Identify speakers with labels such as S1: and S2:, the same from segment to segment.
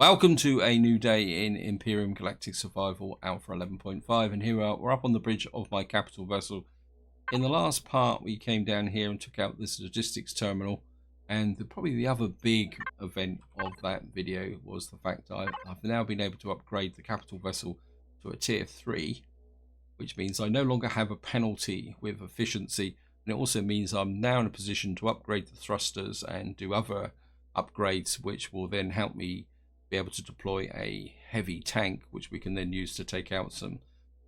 S1: Welcome to a new day in Empyrion Galactic Survival Alpha 11.5, and here we're up on the bridge of my capital vessel. In the last part we came down here and took out this logistics terminal, and probably the other big event of that video was the fact that I've now been able to upgrade the capital vessel to a tier 3, which means I no longer have a penalty with efficiency, and it also means I'm now in a position to upgrade the thrusters and do other upgrades which will then help me be able to deploy a heavy tank, which we can then use to take out some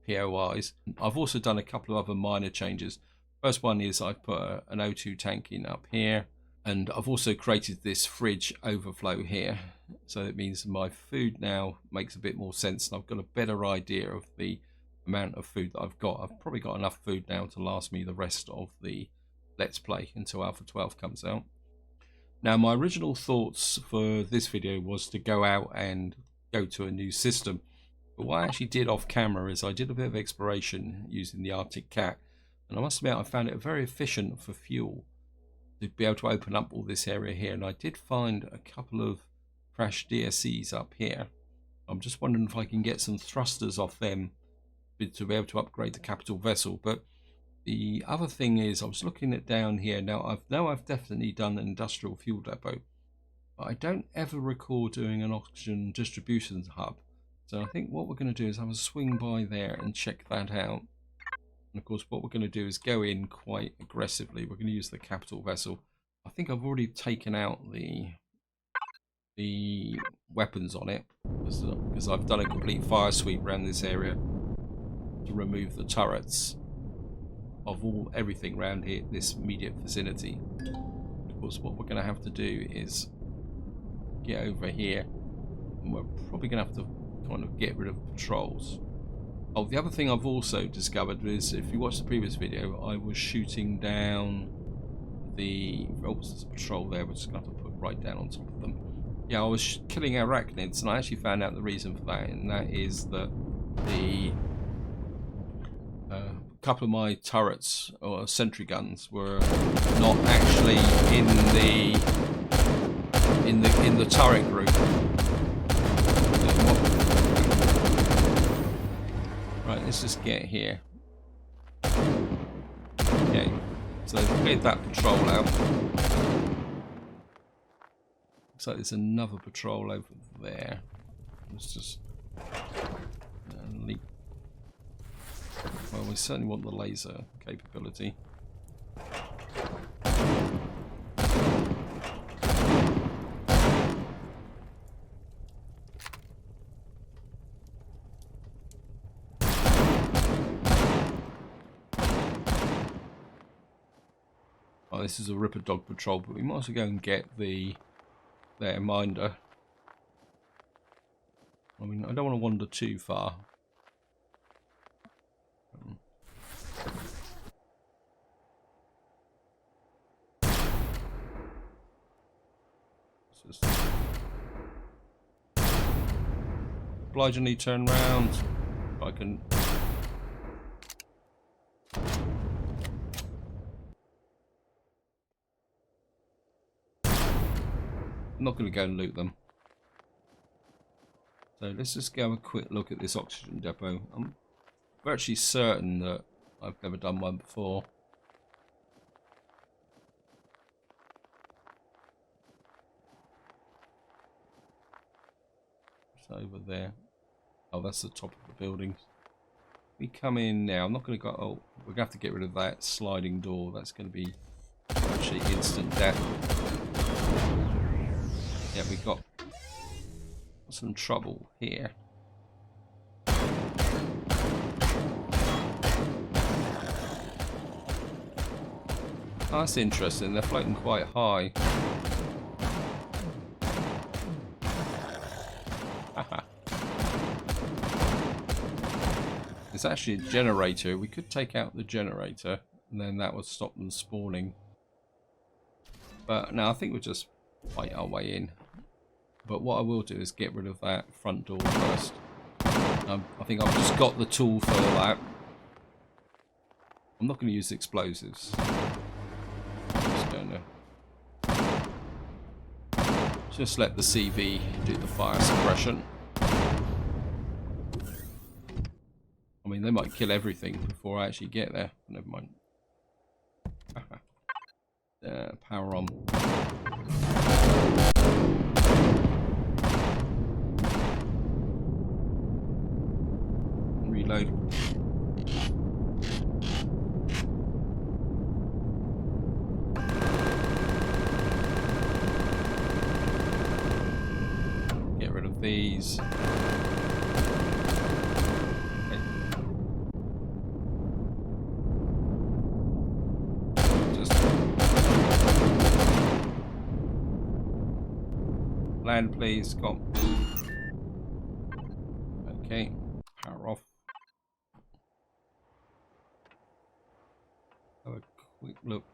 S1: POIs. I've also done a couple of other minor changes. First one is I've put an O2 tank in up here, and I've also created this fridge overflow here, so it means my food now makes a bit more sense, and I've got a better idea of the amount of food that I've got. I've probably got enough food now to last me the rest of the Let's Play until Alpha 12 comes out. Now, my original thoughts for this video was to go out and go to a new system, but what I actually did off camera is I did a bit of exploration using the Arctic Cat, and I must admit I found it very efficient for fuel to be able to open up all this area here, and I did find a couple of crashed DSCs up here. I'm just wondering if I can get some thrusters off them to be able to upgrade the capital vessel. But the other thing is, I was looking at down here. Now I've definitely done an industrial fuel depot, but I don't ever recall doing an oxygen distribution hub. So I think what we're going to do is have a swing by there and check that out. And of course, what we're going to do is go in quite aggressively. We're going to use the capital vessel. I think I've already taken out the weapons on it because I've done a complete fire sweep around this area to remove the turrets of everything around here, this immediate vicinity. Of course, what we're going to have to do is get over here, and we're probably going to have to kind of get rid of patrols. Oh, the other thing I've also discovered is, if you watch the previous video, I was shooting down the there's a patrol there. We're just going to have to put right down on top of them. Yeah, I was killing arachnids, and I actually found out the reason for that, and that is that the couple of my turrets or sentry guns were not actually in the turret group. Right, let's just get here. Okay, so they've cleared that patrol out. Looks like there's another patrol over there. Let's just leap. Well, we certainly want the laser capability. Oh, this is a Ripper Dog patrol, but we might as well go and get their minder. I mean, I don't want to wander too far. Just obligingly turn round. If I can. I'm not going to go and loot them. So let's just go have a quick look at this oxygen depot. I'm virtually certain that I've never done one before. It's over there. Oh, that's the top of the building. We come in now. I'm not going to go. Oh, we're going to have to get rid of that sliding door. That's going to be actually instant death. Yeah, we've got some trouble here. Oh, that's interesting. They're floating quite high. It's actually a generator. We could take out the generator, and then that would stop them spawning. But no, I think we'll just fight our way in. But what I will do is get rid of that front door first. I think I've just got the tool for that. I'm not going to use Just let the CV do the fire suppression. I mean, they might kill everything before I actually get there. Never mind. Power on. Reload. Get rid of these. Land, please. Go on. Okay, power off. Have a quick look.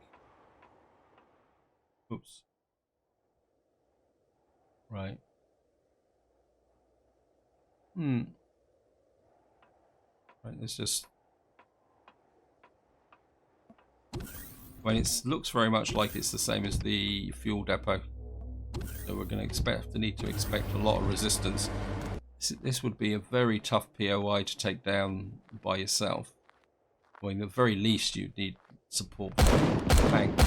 S1: Oops. Right. Right, let's just... I mean, it looks very much like it's the same as the fuel depot. So we're going to need to expect a lot of resistance. This would be a very tough POI to take down by yourself. I mean, at the very least, you'd need support from the tank.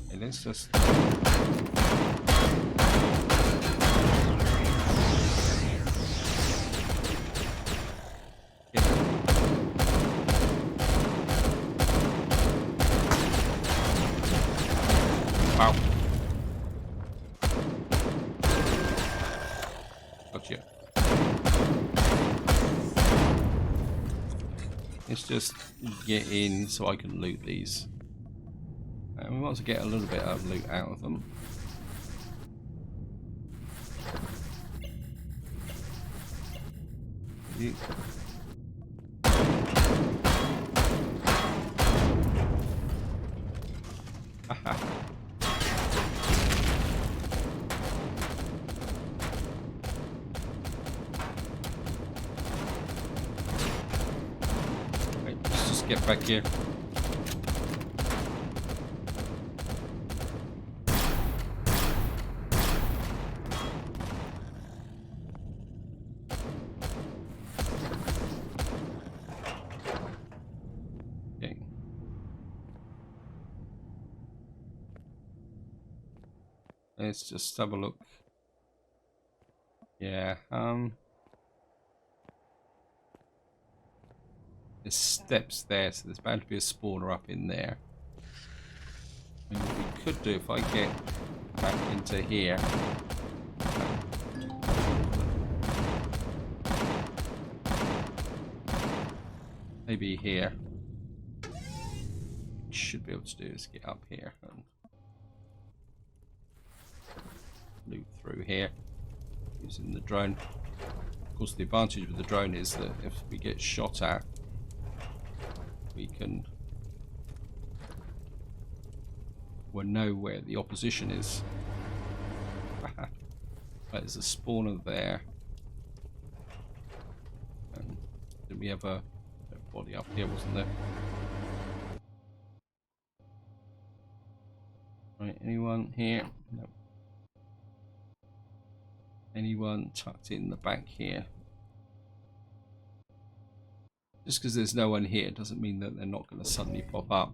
S1: Okay, let's just... Wow. Gotcha. Let's just get in so I can loot these. And we want to get a little bit of loot out of them. Let's just get back here. Let's just have a look. Yeah, there's steps there, so there's bound to be a spawner up in there. And what we could do, if I get back into here, maybe here, what we should be able to do is get up here and loot through here using the drone. Of course, the advantage with the drone is that if we get shot at, we'll know where the opposition is. Right, there's a spawner there. And did we have a body up here, wasn't there? Right, anyone here? No. Anyone tucked in the back here? Just because there's no one here doesn't mean that they're not going to suddenly pop up.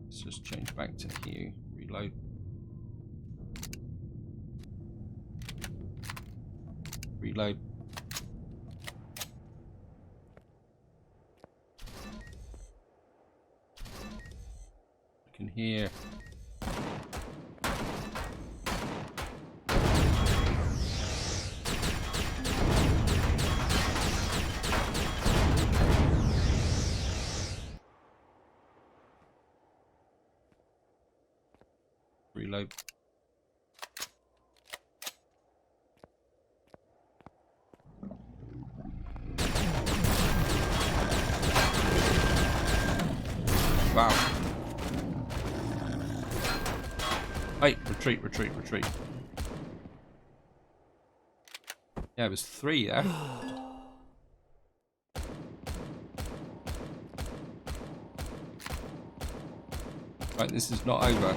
S1: Let's just change back to here. Reload. Reload. I can hear. Reload. Wow. Hey, retreat, retreat, retreat. Yeah, it was 3 there. Right, this is not over.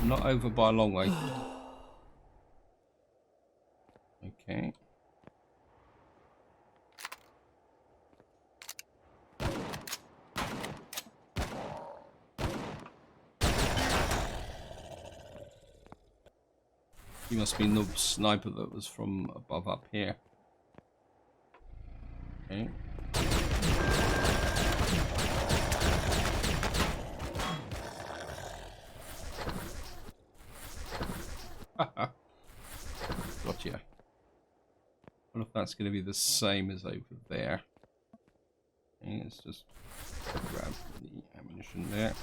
S1: Not over by a long way. Okay. You must be the sniper that was from above up here. Okay. Gotcha. I wonder if that's going to be the same as over there. Okay, let's just grab the ammunition there.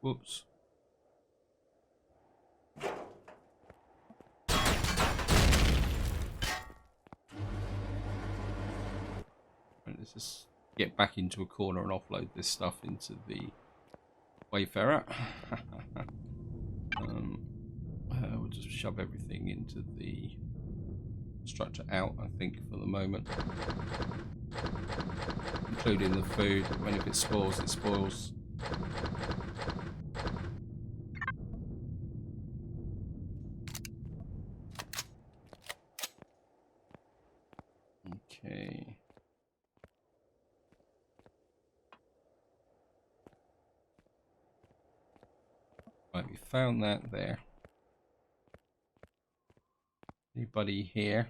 S1: Whoops. Right, let's just get back into a corner and offload this stuff into the Wayfarer. We'll just shove everything into the structure out, I think, for the moment. Including the food. When if it spoils, it spoils. Okay. Right, we found that there. Anybody here?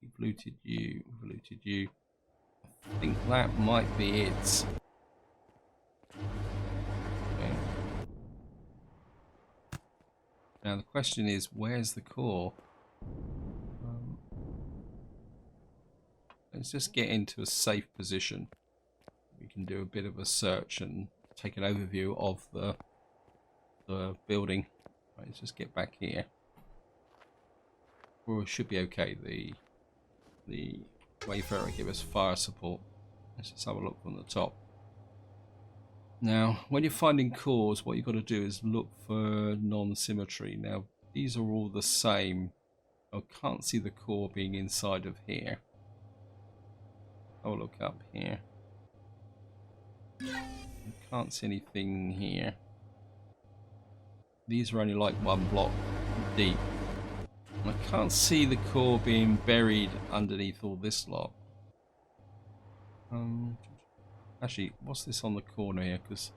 S1: We've looted you. We've looted you. I think that might be it. Okay. Now the question is, where's the core? Let's just get into a safe position. We can do a bit of a search and take an overview of the building. Right, let's just get back here. Well, it should be okay. The Wayfarer give us fire support. Let's just have a look from the top. Now, when you're finding cores, what you've got to do is look for non-symmetry. Now, these are all the same. I can't see the core being inside of here. I'll look up here. I can't see anything here. These are only like one block deep. I can't see the core being buried underneath all this lot. Actually, what's this on the corner here? Because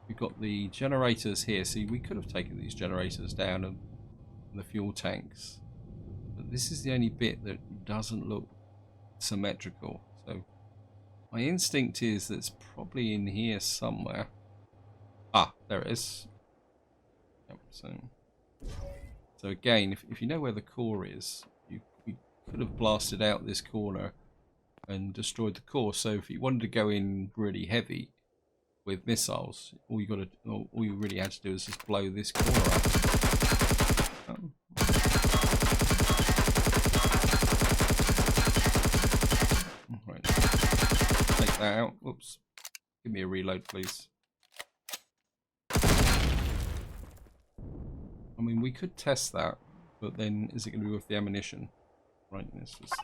S1: we've got the generators here. See, we could have taken these generators down and the fuel tanks. But this is the only bit that doesn't look symmetrical. So my instinct is that it's probably in here somewhere. Ah, there it is. Yep, so again, if you know where the core is, we could have blasted out this corner and destroyed the core. So if you wanted to go in really heavy with missiles, all you really had to do is just blow this corner up. Right. Take that out. Whoops. Give me a reload, please. I mean, we could test that, but then is it going to be worth the ammunition? Right, let's just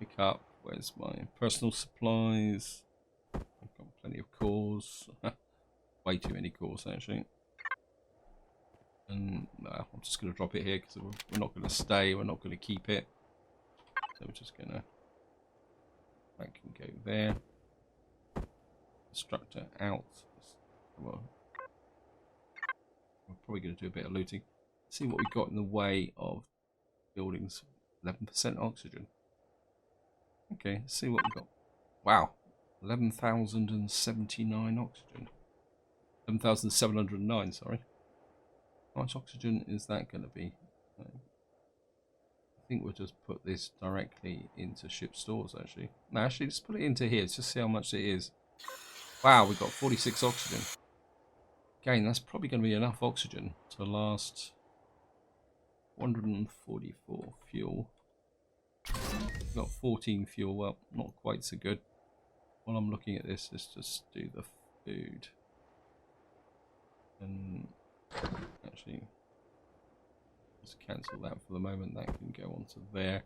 S1: pick up. Where's my personal supplies? I've got plenty of cores. Way too many cores, actually. And I'm just going to drop it here because we're not going to stay. We're not going to keep it. So we're just going to... That can go there. Structure out. Well, we're probably going to do a bit of looting. See what we got in the way of buildings. 11% oxygen. Okay, let's see what we got. Wow, 11,079 oxygen. 11,709, sorry. How much oxygen is that going to be? I think we'll just put this directly into ship stores, actually. No, actually, let's put it into here. Let's just see how much it is. Wow, we've got 46 oxygen. Again, that's probably going to be enough oxygen to last 144 fuel. We've got 14 fuel, well, not quite so good. while I'm looking at this, let's just do the food. And actually, let's cancel that for the moment. That can go onto there.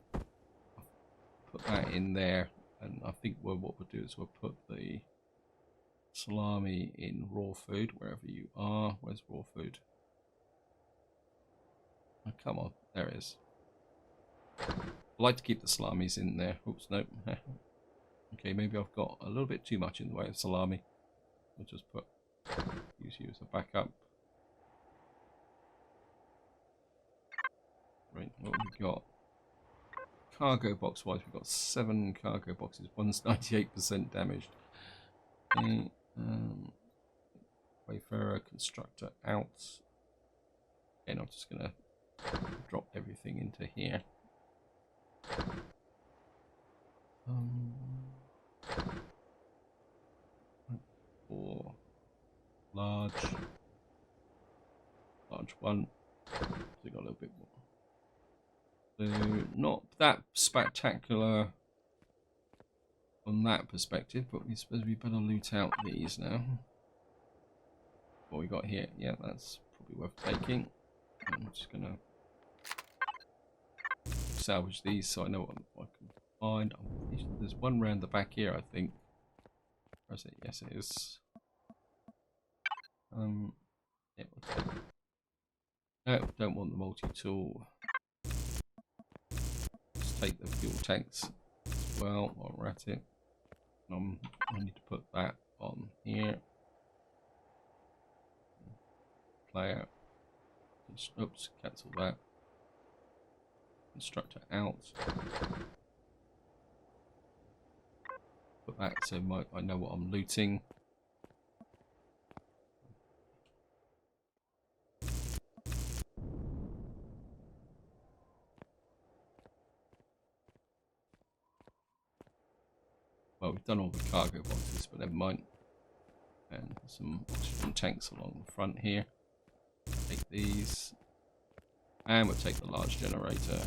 S1: Put that in there, and I think what we'll do is we'll put the salami in raw food wherever you are. Where's raw food? Oh, come on, there it is. I like to keep the salamis in there. Oops, no. Okay, maybe I've got a little bit too much in the way of salami. We'll just use you as a backup. Right, what have we got? Cargo box wise, we've got 7 cargo boxes. One's 98% damaged. Okay, Wayfarer, constructor out. And I'm just gonna drop everything into here. For large one. So got a little bit more. So not that spectacular from that perspective, but we suppose we better loot out these now. What we got here? Yeah, that's probably worth taking. I'm just gonna salvage these so I know what I can find. There's one round the back here, I think. Where is it? Yes, it is. Yeah, we'll take. No, don't want the multi-tool. Let's take the fuel tanks as well while we're at it. I need to put that on here. Player. Oops, cancel that. Constructor out. Put that so I know what I'm looting. Well, we've done all the cargo boxes, but never mind. And some oxygen tanks along the front here. Take these. And we'll take the large generator.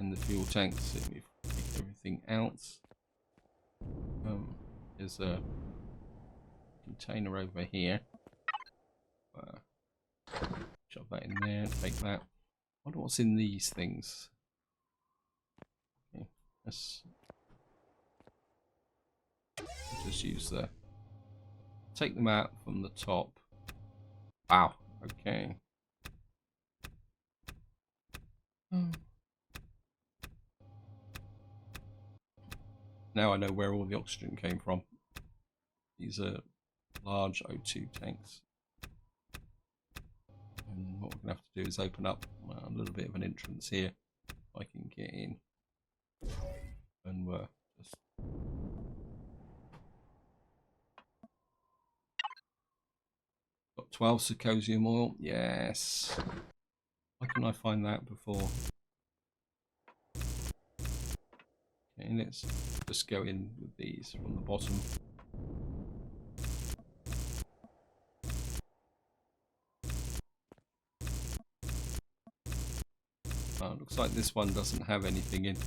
S1: And the fuel tanks. So we've taken everything out. There's a container over here. Shove that in there. Take that. I wonder what's in these things. Okay, let's just use the. Take them out from the top. Wow. Okay. Now I know where all the oxygen came from. These are large O2 tanks. And what we're going to have to do is open up a little bit of an entrance here. I can get in. And we're just... Got 12 Sarcosium oil. Yes. Why can I find that before? Okay, let's just go in with these from the bottom. Looks like this one doesn't have anything in.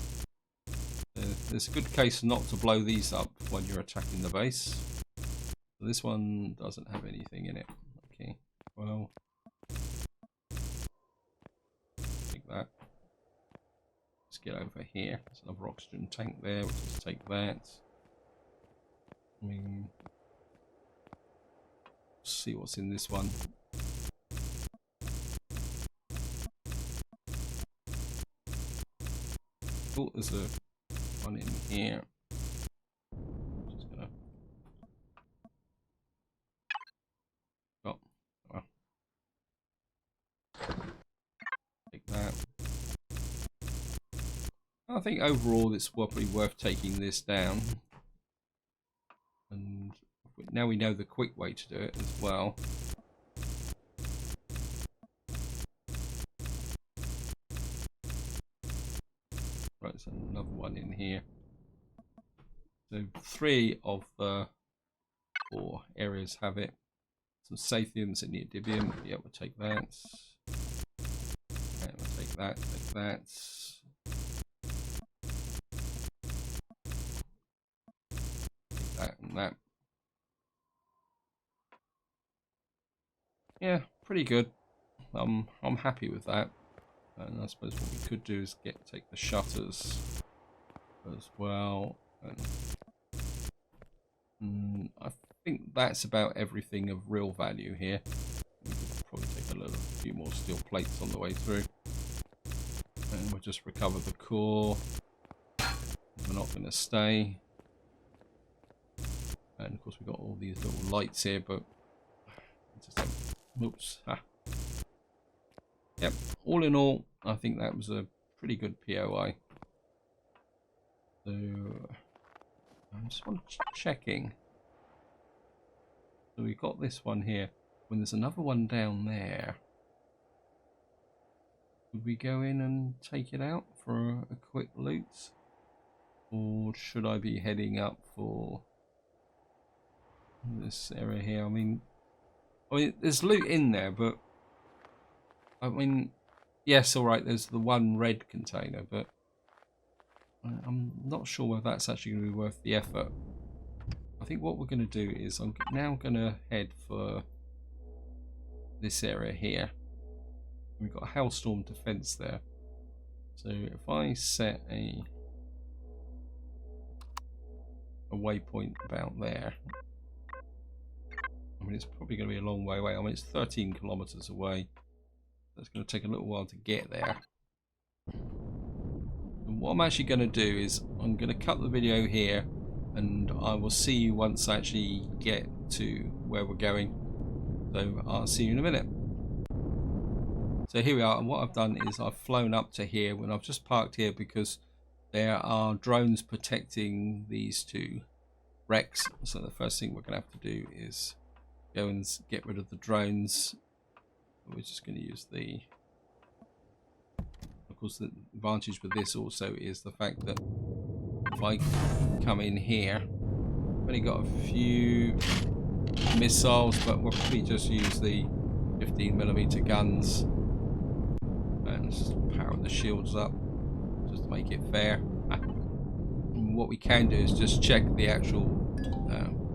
S1: There's a good case not to blow these up when you're attacking the base. So this one doesn't have anything in it. Okay, well, take that. Let's get over here. There's another oxygen tank there. We'll just take that. I mean, see what's in this one. Oh, there's a one in here. Just gonna. Oh, well. Take that. I think overall it's probably worth taking this down. And now we know the quick way to do it as well. Right, there's another one in here. So 3 of the 4 areas have it. Some Sathiums and Neodymium. Yeah, we'll take that. And we'll take that, take that. think that. Yeah, pretty good. I'm happy with that. And I suppose what we could do is take the shutters as well. And I think that's about everything of real value here. Probably take a few more steel plates on the way through. And we'll just recover the core. We're not going to stay. And of course we've got all these little lights here, but oops. Yep, all in all, I think that was a pretty good POI. So I'm just checking. So we've got this one here. When there's another one down there, would we go in and take it out for a quick loot? Or should I be heading up for this area here? I mean, there's loot in there, but I mean, yes, all right, there's the one red container, but I'm not sure whether that's actually going to be worth the effort. I think what we're going to do is I'm now going to head for this area here. We've got a hailstorm defense there. So if I set a waypoint about there, I mean, it's probably going to be a long way away. I mean, it's 13 kilometers away. That's going to take a little while to get there. And what I'm actually going to do is I'm going to cut the video here, and I will see you once I actually get to where we're going. So I'll see you in a minute. So here we are, and what I've done is I've flown up to here when I've just parked here because there are drones protecting these two wrecks. So the first thing we're going to have to do is go and get rid of the drones. We're just going to use the... Of course, the advantage with this also is the fact that if I come in here, I've only got a few missiles, but we'll probably just use the 15mm guns and just power the shields up just to make it fair. And what we can do is just check the actual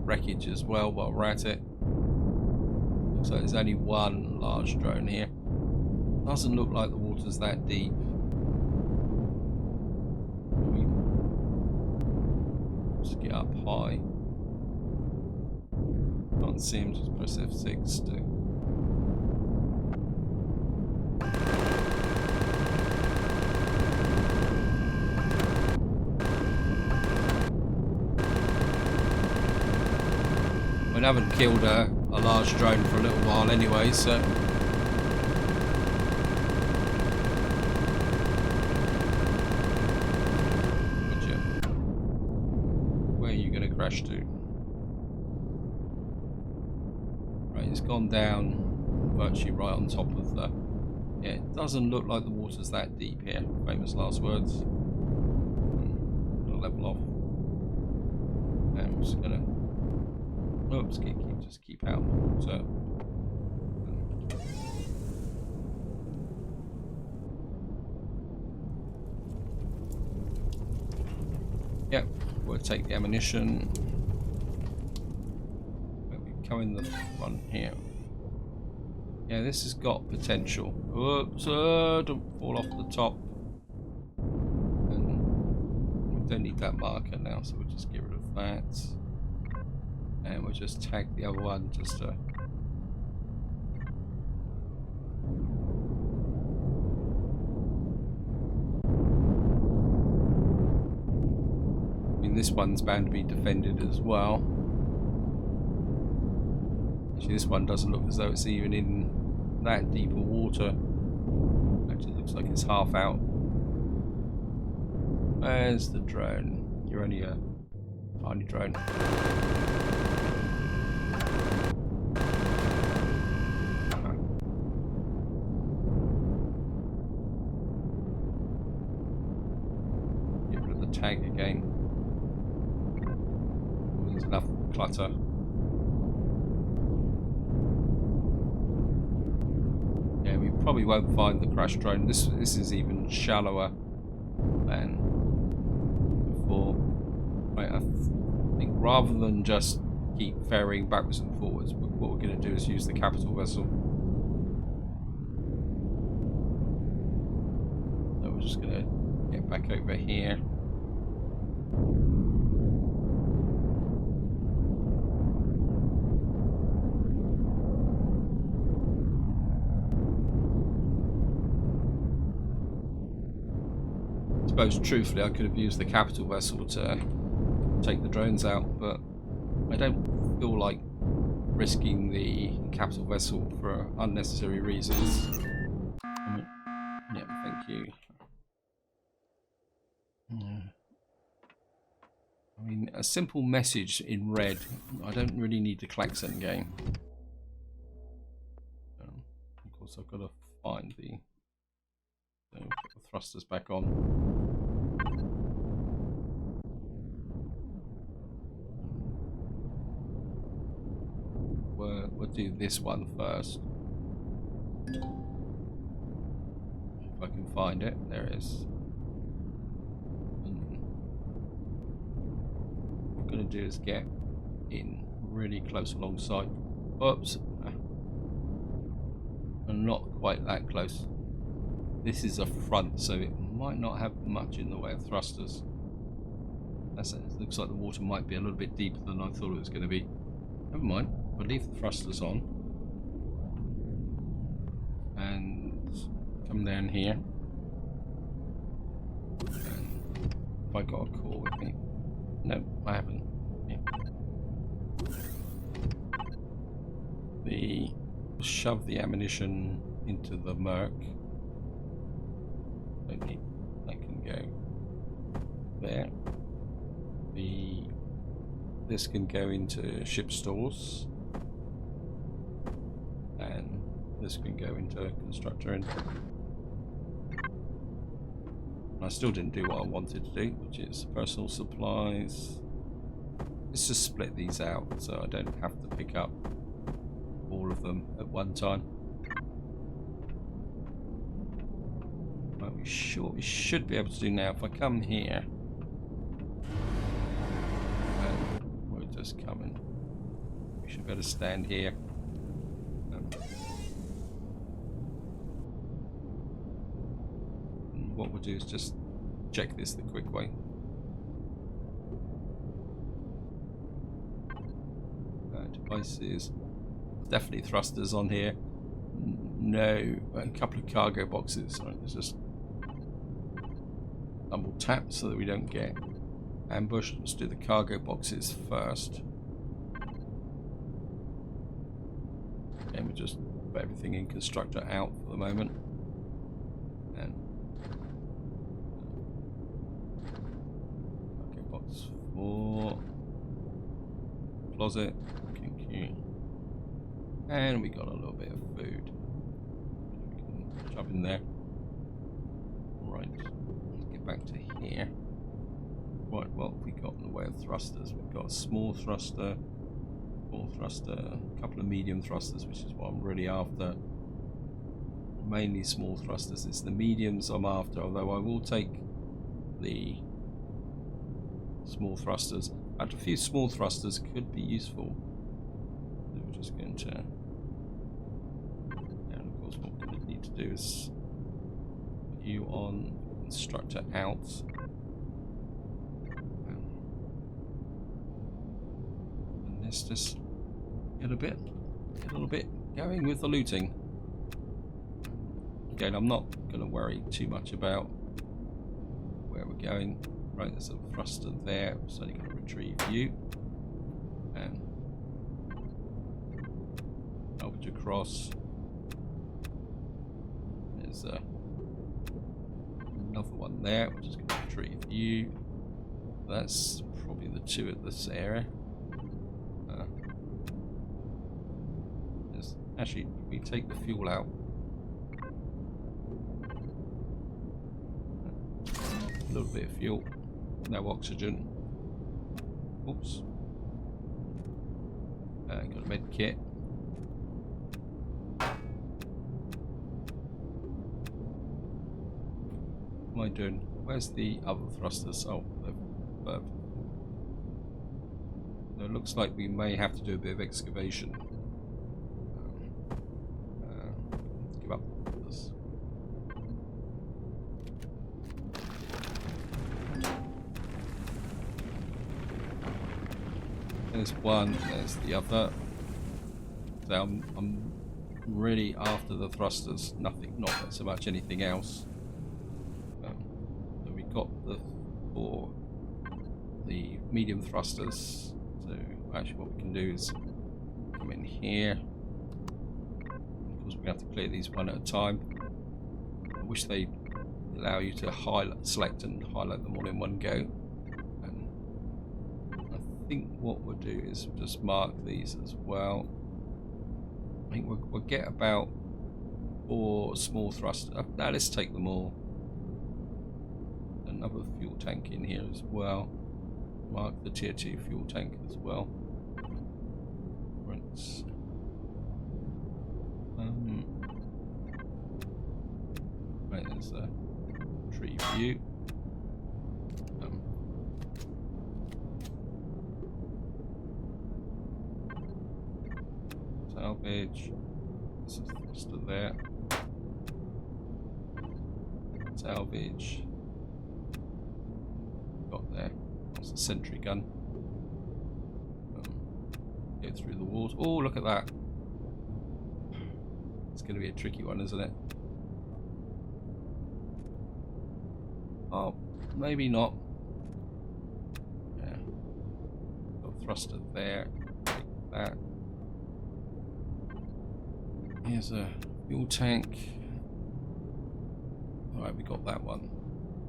S1: wreckage as well while we're at it. So there's only one large drone here. Doesn't look like the water's that deep. Just get up high. Can't see him, just press F6 to... We haven't killed a large drone for a little while anyway, so... Gotcha. Where are you going to crash to? Right, it's gone down virtually right on top of the... Yeah, it doesn't look like the water's that deep here. Famous last words. I'm going to level off. And I'm just going to... Oops, just keep out of the water. Yep, we'll take the ammunition. We come in the front here. Yeah, this has got potential. Oops, don't fall off the top. And we don't need that marker now, so we'll just get rid of that. And we'll just tag the other one just to... I mean, this one's bound to be defended as well. Actually, this one doesn't look as though it's even in that deeper water. Actually, it looks like it's half out. Where's the drone? You're only a tiny drone. Get rid of the tag again. There's enough clutter. Yeah, we probably won't find the crash drone. This is even shallower than before. Right, I think rather than just keep ferrying backwards and forwards, what we're going to do is use the capital vessel. So we're just going to get back over here. I suppose truthfully I could have used the capital vessel to take the drones out, but I don't feel like risking the capital vessel for unnecessary reasons. Yeah, thank you. I mean, a simple message in red. I don't really need the klaxon game. Of course, I've got to find the thrusters back on. We'll do this one first. If I can find it, there it is. What I'm going to do is get in really close alongside. Oops. And not quite that close. This is a front, so it might not have much in the way of thrusters. That's it. It looks like the water might be a little bit deeper than I thought it was going to be. Never mind. We'll leave the thrusters on. And come down here. And have I got a core with me? No, I haven't. Yeah. Shove the ammunition into the Merc. Okay, that can go there. This can go into ship stores, and this can go into constructor. And I still didn't do what I wanted to do, which is personal supplies. Let's just split these out so I don't have to pick up all of them at one time. Right, we should be able to do now. If I come here, we're just coming. We should be able to stand here. And what we'll do is just check this the quick way. Devices. Definitely thrusters on here. No, a couple of cargo boxes. Right, let's just double tap so that we don't get ambushed. Let's do the cargo boxes first. And we'll just put everything in constructor out for the moment. And cargo box 4. Closet. And we got a little bit of food. We can shove in there. Right, let's get back to here. Right, what have we got in the way of thrusters? We've got a small thruster, a couple of medium thrusters, which is what I'm really after. Mainly small thrusters. It's the mediums I'm after, although I will take the small thrusters. In fact, a few small thrusters could be useful. So we're just going to... What we're going to need to do is put you on constructor out, and let's just get a little bit going with the looting. Again, I'm not going to worry too much about where we're going. Right, there's a thruster there. I'm only going to retrieve you and help you across. There's another one there. We're just going to retrieve you. That's probably the two at this area. Actually, we take the fuel out. A little bit of fuel. No oxygen. Oops. Got a med kit. What am I doing? Where's the other thrusters? Oh, it looks like we may have to do a bit of excavation. Let's give up this. There's one, there's the other. So I'm really after the thrusters, nothing, not so much anything else. So we got the medium thrusters. So actually what we can do is come in here. Of course we're going to have to clear these one at a time. I wish they allow you to select and highlight them all in one go. And I think what we'll do is just mark these as well. I think we'll get about 4 small thrusters. Now let's take them all. Another fuel tank in here as well. Mark the tier 2 fuel tank as well. Right. Right, there's a tree view. Salvage. This is the thruster there. Salvage. Got there. That's a sentry gun. Go through the walls. Oh, look at that. It's going to be a tricky one, isn't it? Oh, maybe not. Yeah. Got a thruster there. Take that. Here's a fuel tank. Alright, we got that one.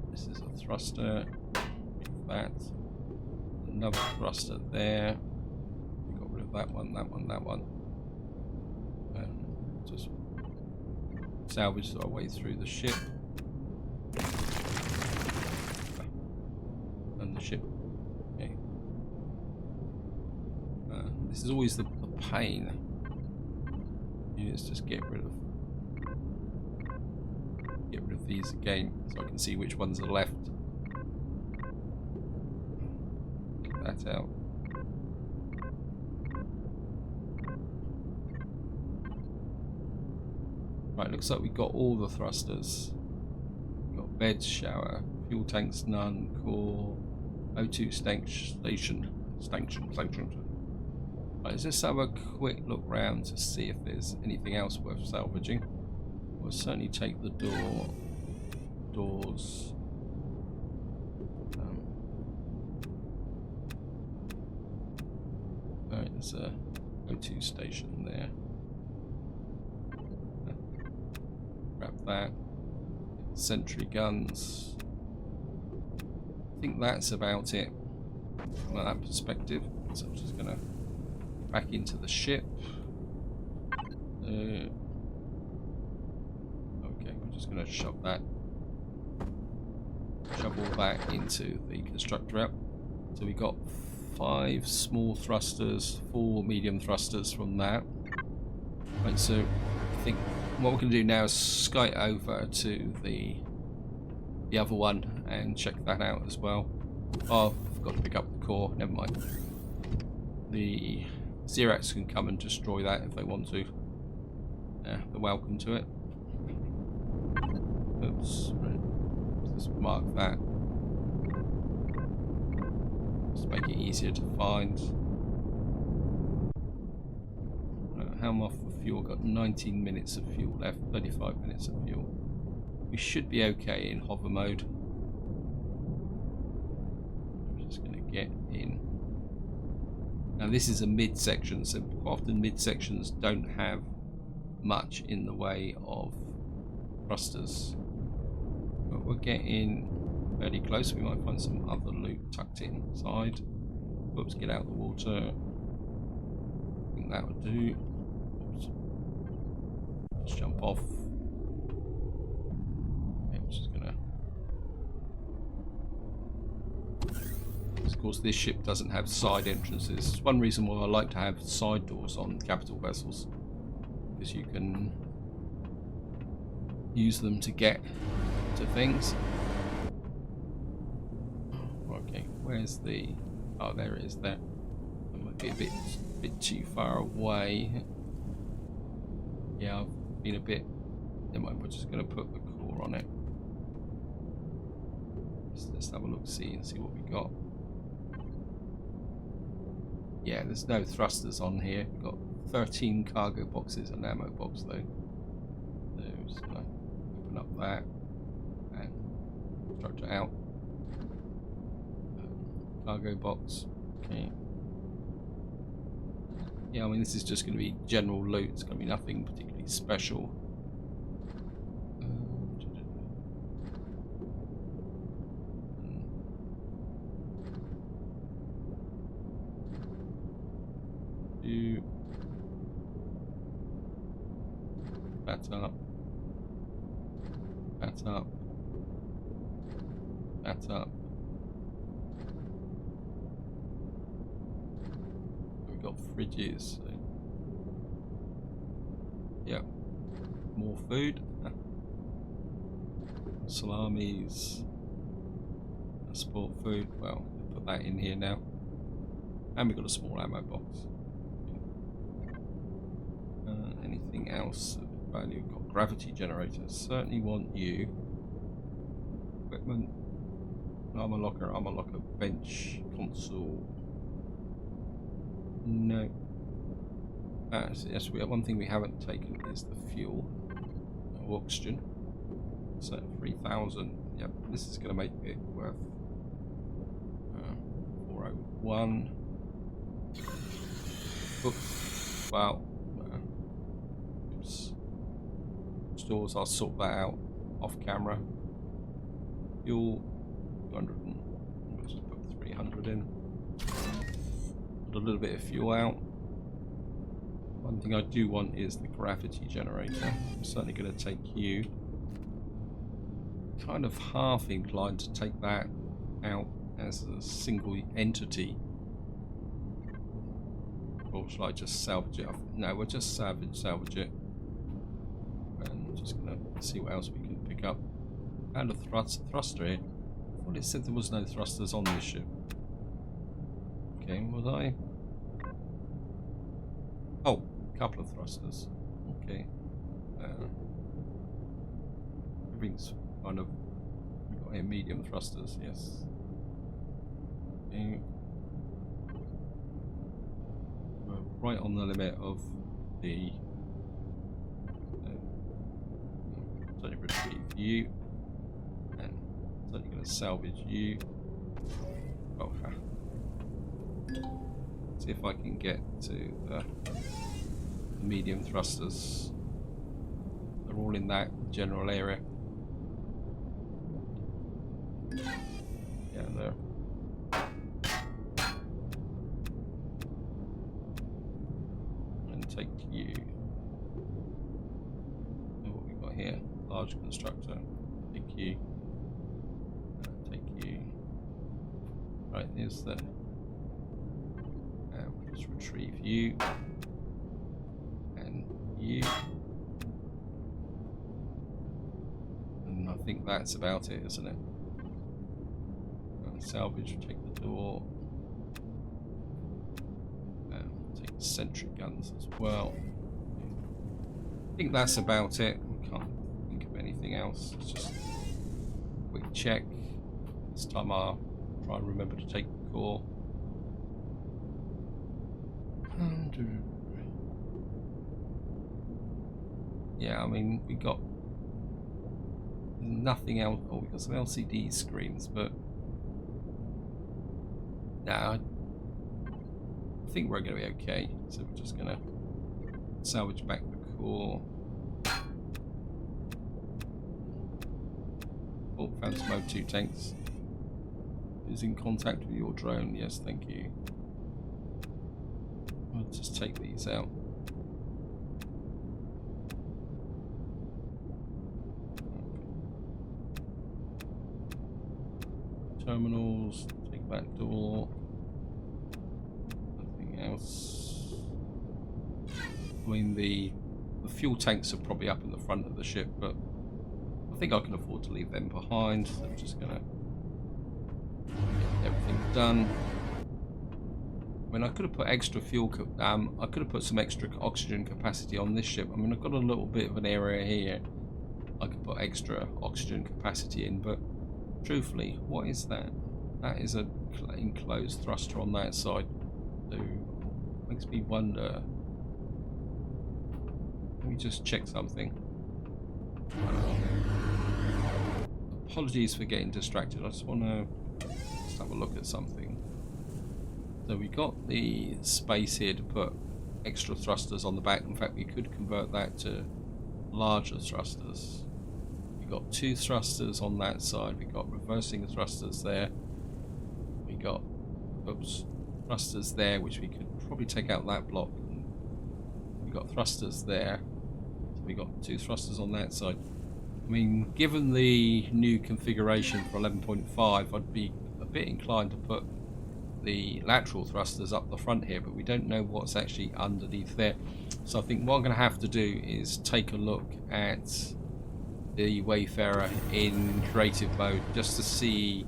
S1: This is a thruster. That. Another thruster there. We got rid of that one, that one, that one. And just salvage our way through the ship. And the ship. Okay. This is always the pain. Let's just get rid of these again, so I can see which ones are left. Get that out. Right, looks like we got all the thrusters. We've got beds, shower, fuel tanks, none, core, O2 station. Right, let's just have a quick look round to see if there's anything else worth salvaging. We'll certainly take the doors. Right, there's a O2 station there. Grab that. Sentry guns. I think that's about it from that perspective. So I'm just gonna back into the ship. Okay, we're just going to shove all that into the constructor app. So we got 5 small thrusters, 4 medium thrusters from that. Right, so I think what we're going to do now is sky over to the other one and check that out as well. Oh, I forgot to pick up the core. Never mind. The Xerax can come and destroy that if they want to. Yeah, they're welcome to it. Oops. Right. Let's just mark that. Just make it easier to find. How am I off for fuel? Got 19 minutes of fuel left, 35 minutes of fuel. We should be okay in hover mode. I'm just going to get in. Now this is a mid-section, so often mid-sections don't have much in the way of thrusters. But we're getting fairly close. We might find some other loot tucked inside. Oops, get out of the water. I think that would do. Oops. Let's jump off. Okay, I'm just gonna... Of course, this ship doesn't have side entrances. It's one reason why I like to have side doors on capital vessels, because you can use them to get to things. Okay, where's the... Oh, there it is there. be a bit too far away. Yeah, I've been a bit. Never mind, we're just going to put the core on it. Let's have a look, see what we got. Yeah, there's no thrusters on here. We've got 13 cargo boxes and ammo box though. So just gonna open up that and structure out. Cargo box. Okay. Yeah, I mean this is just going to be general loot. It's going to be nothing particularly special. That up. That up. That up. We've got fridges. So. Yeah. More food. Salamis. Sport food. Well, we'll put that in here now. And we've got a small ammo box. Anything else of value? We've got gravity generators. Certainly want you. Equipment. Armor locker, bench, console. No. So yes, we have one thing we haven't taken is the fuel. No oxygen. So 3,000. Yep, this is going to make it worth 401. Oops. Wow. Oops. Stores, I'll sort that out off camera. Fuel 200. We'll just put 300 in. Put a little bit of fuel out. One thing I do want is the gravity generator. I'm certainly going to take you. Kind of half inclined to take that out as a single entity. Or shall I just salvage it? No, we'll just salvage it. And we're just going to see what else we can pick up. And a thruster here. I thought it said there was no thrusters on this ship. Okay, was I? Oh, a couple of thrusters. Okay. Everything's kind of. We've got here medium thrusters, yes. Okay. Right on the limit of the certainly retrieve you, and certainly going to salvage you. Oh, see if I can get to the medium thrusters. They're all in that general area. Yeah, there. Take you. And what we got here? Large constructor. Take you. Take you. Right, here's the. We'll just retrieve you. And you. And I think that's about it, isn't it? Salvage, take the door. Take the sentry guns as well. I think that's about it. I can't think of anything else. It's just a quick check. This time I'll try and remember to take the core. Yeah, I mean, we got nothing else. Oh, we got some LCD screens, but nah, I think we're going to be okay. So we're just going to salvage back the core. Oh, found some O2 tanks. Is in contact with your drone. Yes, thank you. I'll just take these out. Terminals, take that door. Nothing else. I mean, the fuel tanks are probably up in the front of the ship, but I think I can afford to leave them behind. So I'm just gonna get everything done. I mean, I could have put extra fuel. I could have put some extra oxygen capacity on this ship. I mean, I've got a little bit of an area here. I could put extra oxygen capacity in, but truthfully, what is that? That is a enclosed thruster on that side. So makes me wonder. Let me just check something. Apologies for getting distracted. I just want to have a look at something. So we got the space here to put extra thrusters on the back. In fact, we could convert that to larger thrusters. We got 2 thrusters on that side. We got reversing thrusters there. We got thrusters there, which we could probably take out that block. We got thrusters there. So we got 2 thrusters on that side. I mean, given the new configuration for 11.5, I'd be a bit inclined to put the lateral thrusters up the front here, but we don't know what's actually underneath there. So I think what I'm going to have to do is take a look at the Wayfarer in creative mode just to see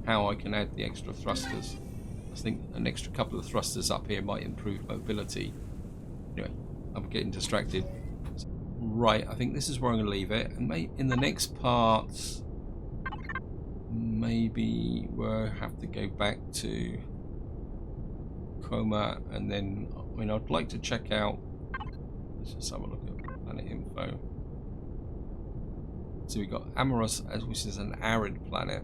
S1: how I can add the extra thrusters. I think an extra couple of thrusters up here might improve mobility. Anyway, I'm getting distracted. Right, I think this is where I'm going to leave it. And in the next part, maybe we'll have to go back to Coma, and then, I mean, I'd like to check out. Let's just have a look at planet info. So we've got Amoros, which is an arid planet.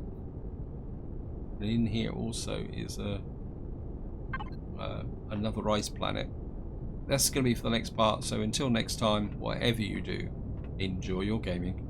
S1: And in here also is another ice planet. That's going to be for the next part. So until next time, whatever you do, enjoy your gaming.